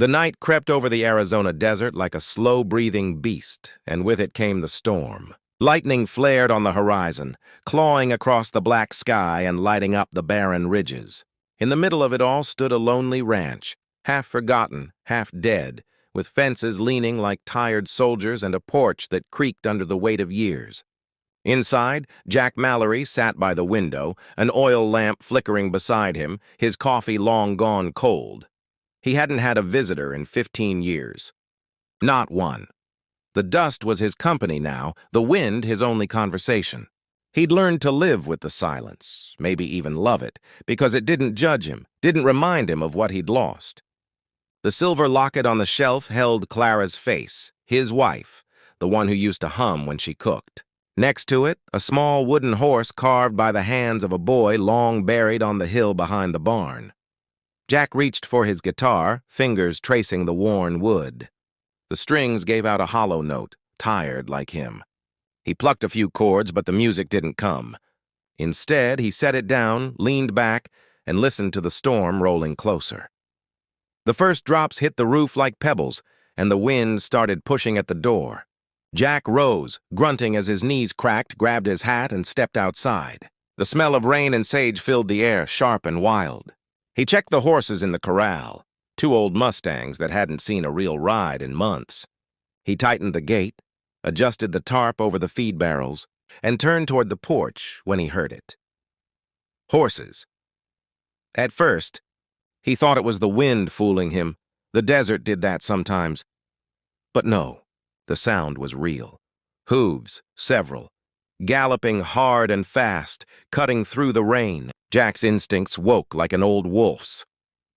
The night crept over the Arizona desert like a slow-breathing beast, and with it came the storm. Lightning flared on the horizon, clawing across the black sky and lighting up the barren ridges. In the middle of it all stood a lonely ranch, half forgotten, half dead, with fences leaning like tired soldiers and a porch that creaked under the weight of years. Inside, Jack Mallory sat by the window, an oil lamp flickering beside him, his coffee long gone cold. He hadn't had a visitor in 15 years. Not one. The dust was his company now, the wind his only conversation. He'd learned to live with the silence, maybe even love it, because it didn't judge him, didn't remind him of what he'd lost. The silver locket on the shelf held Clara's face, his wife, the one who used to hum when she cooked. Next to it, a small wooden horse carved by the hands of a boy long buried on the hill behind the barn. Jack reached for his guitar, fingers tracing the worn wood. The strings gave out a hollow note, tired like him. He plucked a few chords, but the music didn't come. Instead, he set it down, leaned back, and listened to the storm rolling closer. The first drops hit the roof like pebbles, and the wind started pushing at the door. Jack rose, grunting as his knees cracked, grabbed his hat, and stepped outside. The smell of rain and sage filled the air, sharp and wild. He checked the horses in the corral, 2 old Mustangs that hadn't seen a real ride in months. He tightened the gate, adjusted the tarp over the feed barrels, and turned toward the porch when he heard it. Horses. At first, he thought it was the wind fooling him. The desert did that sometimes. But no, the sound was real. Hooves, several. Galloping hard and fast, cutting through the rain. Jack's instincts woke like an old wolf's.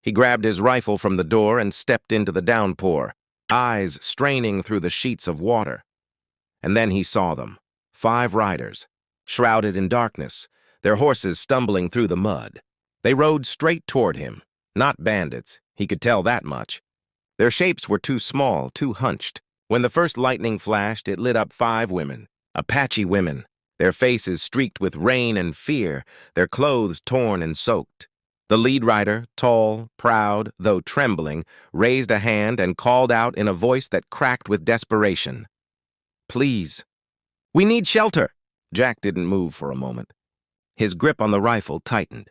He grabbed his rifle from the door and stepped into the downpour, eyes straining through the sheets of water. And then he saw them, 5 riders, shrouded in darkness, their horses stumbling through the mud. They rode straight toward him, not bandits, he could tell that much. Their shapes were too small, too hunched. When the first lightning flashed, it lit up 5 women, Apache women, their faces streaked with rain and fear, their clothes torn and soaked. The lead rider, tall, proud, though trembling, raised a hand and called out in a voice that cracked with desperation. "Please. We need shelter." Jack didn't move for a moment. His grip on the rifle tightened.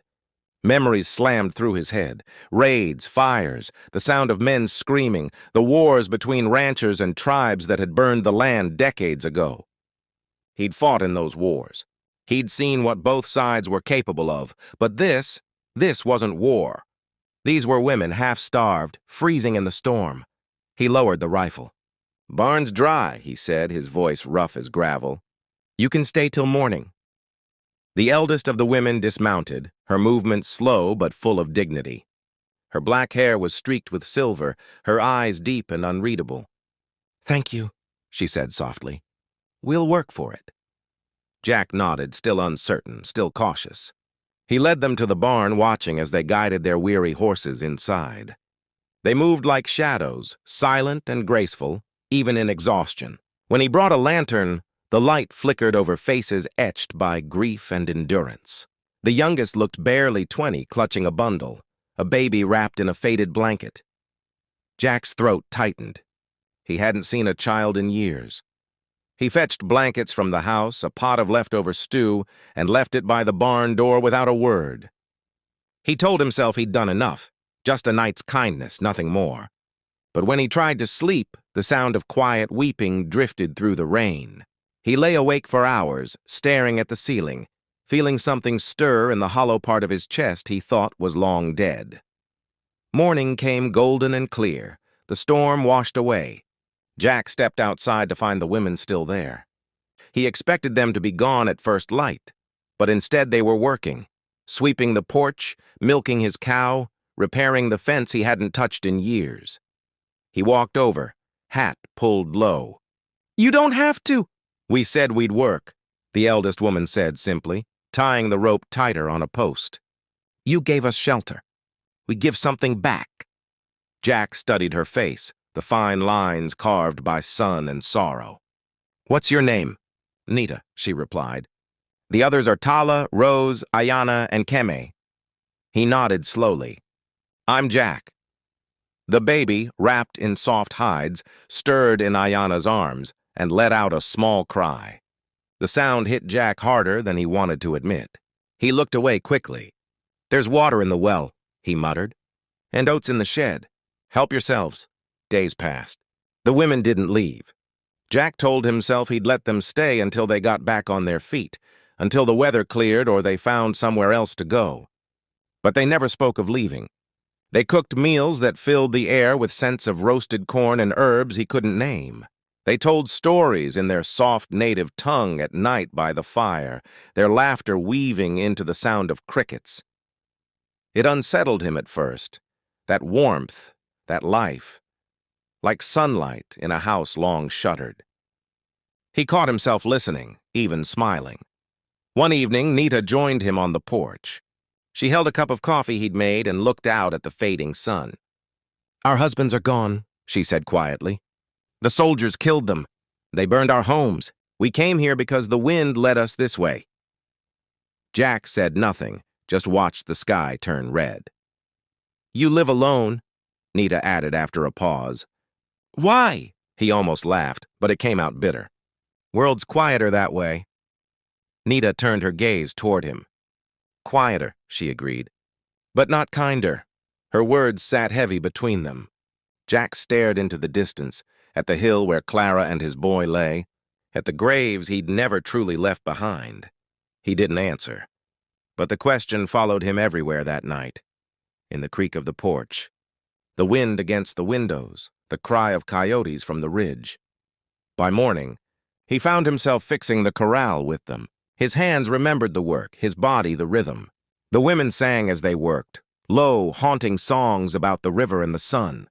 Memories slammed through his head. Raids, fires, the sound of men screaming, the wars between ranchers and tribes that had burned the land decades ago. He'd fought in those wars. He'd seen what both sides were capable of, but this wasn't war. These were women half-starved, freezing in the storm. He lowered the rifle. "Barn's dry," he said, his voice rough as gravel. "You can stay till morning." The eldest of the women dismounted, her movements slow but full of dignity. Her black hair was streaked with silver, her eyes deep and unreadable. "Thank you," she said softly. "We'll work for it." Jack nodded, still uncertain, still cautious. He led them to the barn, watching as they guided their weary horses inside. They moved like shadows, silent and graceful, even in exhaustion. When he brought a lantern, the light flickered over faces etched by grief and endurance. The youngest looked barely 20, clutching a bundle, a baby wrapped in a faded blanket. Jack's throat tightened. He hadn't seen a child in years. He fetched blankets from the house, a pot of leftover stew, and left it by the barn door without a word. He told himself he'd done enough, just a night's kindness, nothing more. But when he tried to sleep, the sound of quiet weeping drifted through the rain. He lay awake for hours, staring at the ceiling, feeling something stir in the hollow part of his chest he thought was long dead. Morning came golden and clear. The storm washed away. Jack stepped outside to find the women still there. He expected them to be gone at first light, but instead they were working, sweeping the porch, milking his cow, repairing the fence he hadn't touched in years. He walked over, hat pulled low. "You don't have to." "We said we'd work," the eldest woman said simply, tying the rope tighter on a post. "You gave us shelter. We give something back." Jack studied her face, the fine lines carved by sun and sorrow. "What's your name?" "Nita," she replied. "The others are Tala, Rose, Ayana, and Keme." He nodded slowly. "I'm Jack." The baby, wrapped in soft hides, stirred in Ayana's arms and let out a small cry. The sound hit Jack harder than he wanted to admit. He looked away quickly. "There's water in the well," he muttered, "and oats in the shed. Help yourselves." Days passed. The women didn't leave. Jack told himself he'd let them stay until they got back on their feet, until the weather cleared or they found somewhere else to go. But they never spoke of leaving. They cooked meals that filled the air with scents of roasted corn and herbs he couldn't name. They told stories in their soft native tongue at night by the fire, their laughter weaving into the sound of crickets. It unsettled him at first, that warmth, that life, like sunlight in a house long shuttered. He caught himself listening, even smiling. One evening, Nita joined him on the porch. She held a cup of coffee he'd made and looked out at the fading sun. "Our husbands are gone," she said quietly. "The soldiers killed them. They burned our homes. We came here because the wind led us this way." Jack said nothing, just watched the sky turn red. "You live alone," Nita added after a pause. "Why?" He almost laughed, but it came out bitter. "World's quieter that way." Nita turned her gaze toward him. "Quieter," she agreed, "but not kinder." Her words sat heavy between them. Jack stared into the distance, at the hill where Clara and his boy lay, at the graves he'd never truly left behind. He didn't answer, but the question followed him everywhere that night. In the creak of the porch, the wind against the windows, the cry of coyotes from the ridge. By morning, he found himself fixing the corral with them. His hands remembered the work, his body the rhythm. The women sang as they worked, low, haunting songs about the river and the sun.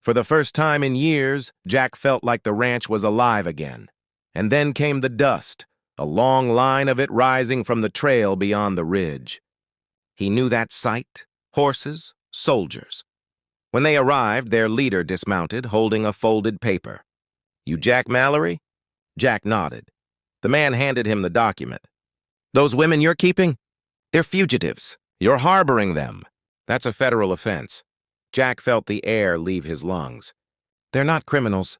For the first time in years, Jack felt like the ranch was alive again. And then came the dust, a long line of it rising from the trail beyond the ridge. He knew that sight: horses, soldiers. When they arrived, their leader dismounted, holding a folded paper. "You Jack Mallory?" Jack nodded. The man handed him the document. "Those women you're keeping? They're fugitives. You're harboring them. That's a federal offense." Jack felt the air leave his lungs. "They're not criminals.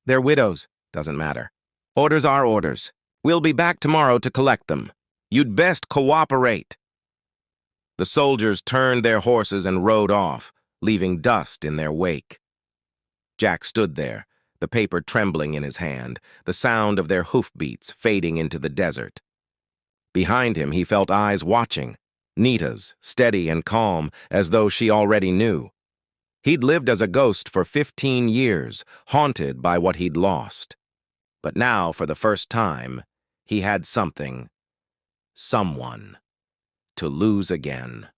They're widows. Doesn't matter. Orders are orders. We'll be back tomorrow to collect them. You'd best cooperate." The soldiers turned their horses and rode off, leaving dust in their wake. Jack stood there, the paper trembling in his hand, the sound of their hoofbeats fading into the desert. Behind him, he felt eyes watching, Nita's, steady and calm, as though she already knew. He'd lived as a ghost for 15 years, haunted by what he'd lost. But now, for the first time, he had something, someone, to lose again.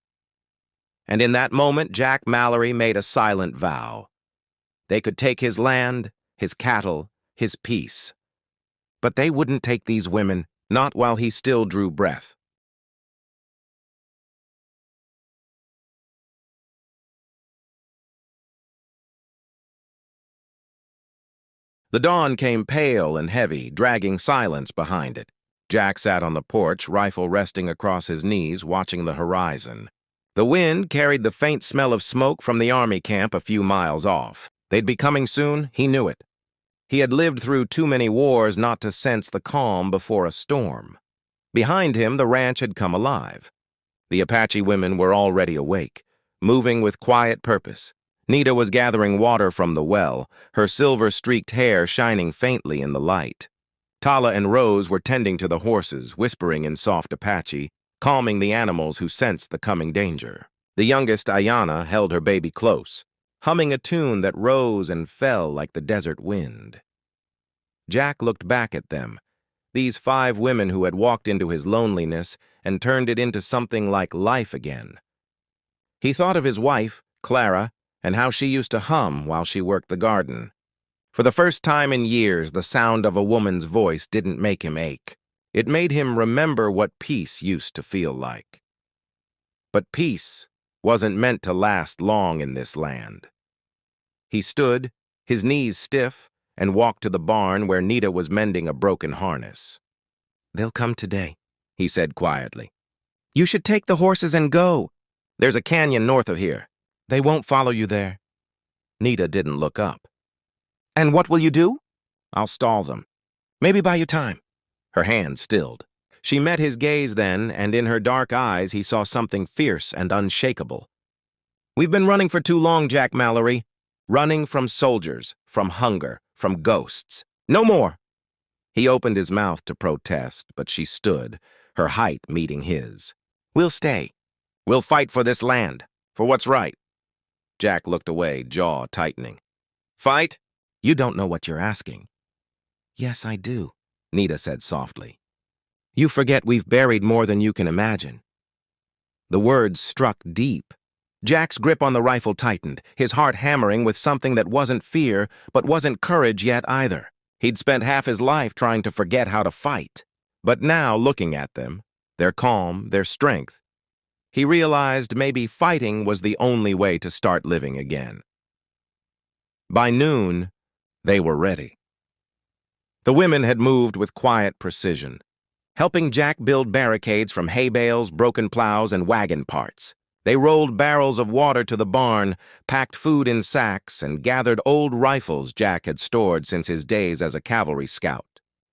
And in that moment, Jack Mallory made a silent vow. They could take his land, his cattle, his peace. But they wouldn't take these women, not while he still drew breath. The dawn came pale and heavy, dragging silence behind it. Jack sat on the porch, rifle resting across his knees, watching the horizon. The wind carried the faint smell of smoke from the army camp a few miles off. They'd be coming soon, he knew it. He had lived through too many wars not to sense the calm before a storm. Behind him, the ranch had come alive. The Apache women were already awake, moving with quiet purpose. Nita was gathering water from the well, her silver-streaked hair shining faintly in the light. Tala and Rose were tending to the horses, whispering in soft Apache, calming the animals who sensed the coming danger. The youngest, Ayana, held her baby close, humming a tune that rose and fell like the desert wind. Jack looked back at them, these 5 women who had walked into his loneliness and turned it into something like life again. He thought of his wife, Clara, and how she used to hum while she worked the garden. For the first time in years, the sound of a woman's voice didn't make him ache. It made him remember what peace used to feel like. But peace wasn't meant to last long in this land. He stood, his knees stiff, and walked to the barn where Nita was mending a broken harness. "They'll come today," he said quietly. "You should take the horses and go. There's a canyon north of here. They won't follow you there." Nita didn't look up. "And what will you do?" "I'll stall them. Maybe buy you time." Her hand stilled. She met his gaze then, and in her dark eyes he saw something fierce and unshakable. "We've been running for too long, Jack Mallory. Running from soldiers, from hunger, from ghosts. No more!" He opened his mouth to protest, but she stood, her height meeting his. "We'll stay. We'll fight for this land, for what's right." Jack looked away, jaw tightening. "Fight? You don't know what you're asking." "Yes, I do," Nita said softly. "You forget we've buried more than you can imagine." The words struck deep. Jack's grip on the rifle tightened, his heart hammering with something that wasn't fear, but wasn't courage yet either. He'd spent half his life trying to forget how to fight. But now, looking at them, their calm, their strength, he realized maybe fighting was the only way to start living again. By noon, they were ready. The women had moved with quiet precision, helping Jack build barricades from hay bales, broken plows, and wagon parts. They rolled barrels of water to the barn, packed food in sacks, and gathered old rifles Jack had stored since his days as a cavalry scout.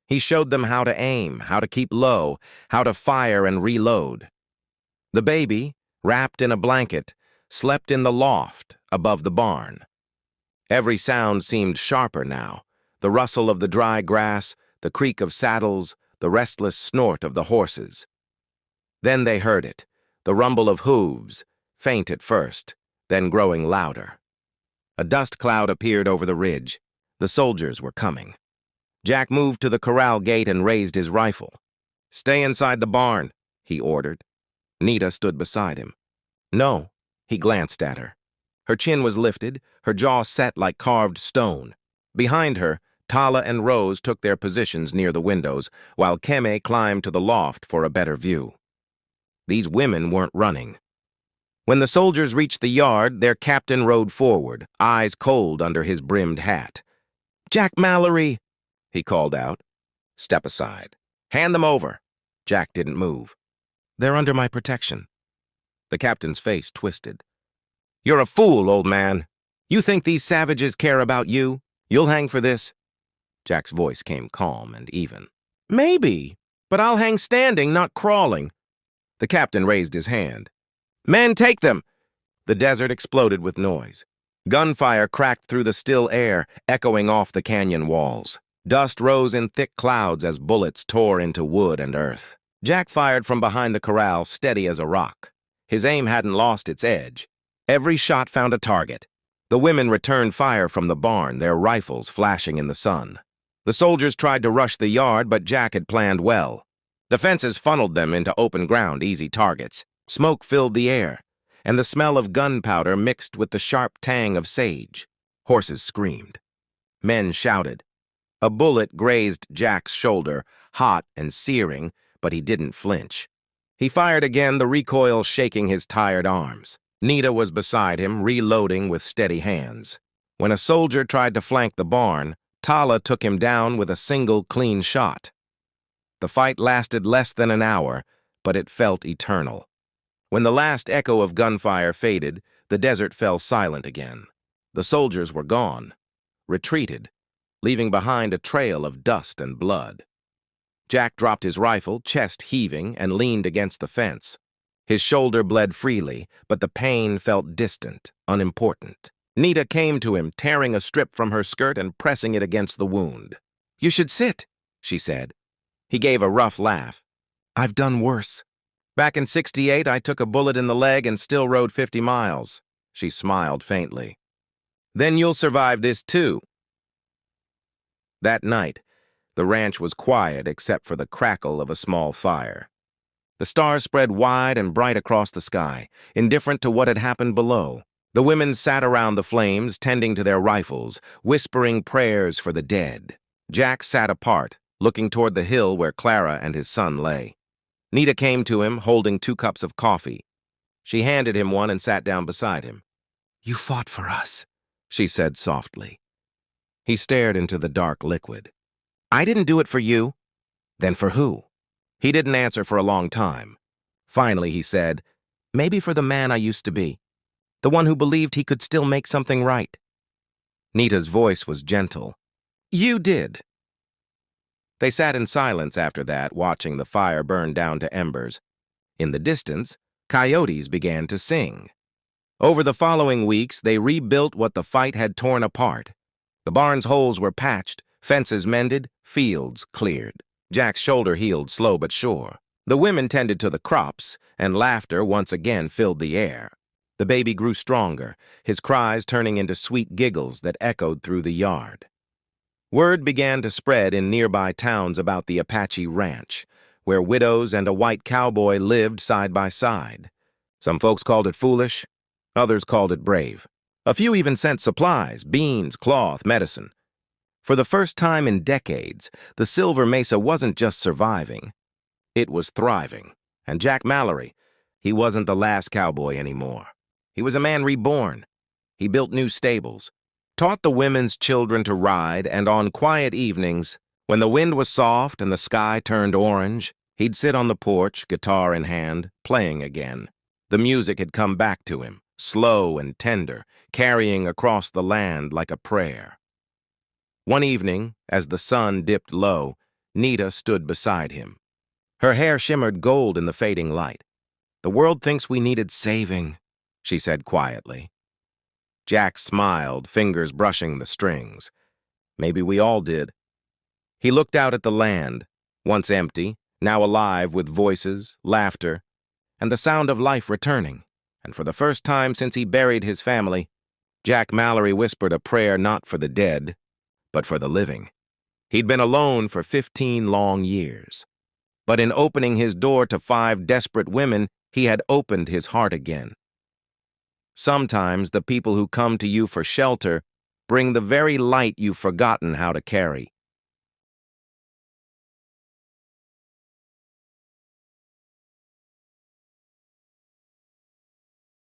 He showed them how to aim, how to keep low, how to fire and reload. The baby, wrapped in a blanket, slept in the loft above the barn. Every sound seemed sharper now, the rustle of the dry grass, the creak of saddles, the restless snort of the horses. Then they heard it, the rumble of hooves, faint at first, then growing louder. A dust cloud appeared over the ridge. The soldiers were coming. Jack moved to the corral gate and raised his rifle. "Stay inside the barn," he ordered. Nita stood beside him. "No," he glanced at her. Her chin was lifted, her jaw set like carved stone. Behind her, Tala and Rose took their positions near the windows, while Keme climbed to the loft for a better view. These women weren't running. When the soldiers reached the yard, their captain rode forward, eyes cold under his brimmed hat. "Jack Mallory," he called out. "Step aside. Hand them over." Jack didn't move. "They're under my protection." The captain's face twisted. "You're a fool, old man. You think these savages care about you? You'll hang for this?" Jack's voice came calm and even. "Maybe, but I'll hang standing, not crawling." The captain raised his hand. "Men, take them!" The desert exploded with noise. Gunfire cracked through the still air, echoing off the canyon walls. Dust rose in thick clouds as bullets tore into wood and earth. Jack fired from behind the corral, steady as a rock. His aim hadn't lost its edge. Every shot found a target. The women returned fire from the barn, their rifles flashing in the sun. The soldiers tried to rush the yard, but Jack had planned well. The fences funneled them into open ground, easy targets. Smoke filled the air, and the smell of gunpowder mixed with the sharp tang of sage. Horses screamed. Men shouted. A bullet grazed Jack's shoulder, hot and searing, but he didn't flinch. He fired again, the recoil shaking his tired arms. Nita was beside him, reloading with steady hands. When a soldier tried to flank the barn, Tala took him down with a single clean shot. The fight lasted less than an hour, but it felt eternal. When the last echo of gunfire faded, the desert fell silent again. The soldiers were gone, retreated, leaving behind a trail of dust and blood. Jack dropped his rifle, chest heaving, and leaned against the fence. His shoulder bled freely, but the pain felt distant, unimportant. Nita came to him, tearing a strip from her skirt and pressing it against the wound. "You should sit," she said. He gave a rough laugh. "I've done worse. Back in '68, I took a bullet in the leg and still rode 50 miles. She smiled faintly. "Then you'll survive this too." That night, the ranch was quiet except for the crackle of a small fire. The stars spread wide and bright across the sky, indifferent to what had happened below. The women sat around the flames, tending to their rifles, whispering prayers for the dead. Jack sat apart, looking toward the hill where Clara and his son lay. Nita came to him, holding 2 cups of coffee. She handed him one and sat down beside him. "You fought for us," she said softly. He stared into the dark liquid. "I didn't do it for you." "Then for who?" He didn't answer for a long time. Finally, he said, "Maybe for the man I used to be. The one who believed he could still make something right." Nita's voice was gentle. You did. They sat in silence after that, watching the fire burn down to embers. In the distance, coyotes began to sing. Over the following weeks, they rebuilt what the fight had torn apart. The barn's holes were patched, fences mended, fields cleared. Jack's shoulder healed slow but sure. The women tended to the crops, and laughter once again filled the air. The baby grew stronger, his cries turning into sweet giggles that echoed through the yard. Word began to spread in nearby towns about the Apache ranch, where widows and a white cowboy lived side by side. Some folks called it foolish, others called it brave. A few even sent supplies, beans, cloth, medicine. For the first time in decades, the Silver Mesa wasn't just surviving, it was thriving. And Jack Mallory, he wasn't the last cowboy anymore. He was a man reborn. He built new stables, taught the women's children to ride, and on quiet evenings, when the wind was soft and the sky turned orange, he'd sit on the porch, guitar in hand, playing again. The music had come back to him, slow and tender, carrying across the land like a prayer. One evening, as the sun dipped low, Nita stood beside him. Her hair shimmered gold in the fading light. The world thinks we needed saving, she said quietly. Jack smiled, fingers brushing the strings. Maybe we all did. He looked out at the land, once empty, now alive with voices, laughter, and the sound of life returning. And for the first time since he buried his family, Jack Mallory whispered a prayer not for the dead, but for the living. He'd been alone for 15 long years. But in opening his door to 5 desperate women, he had opened his heart again. Sometimes the people who come to you for shelter bring the very light you've forgotten how to carry.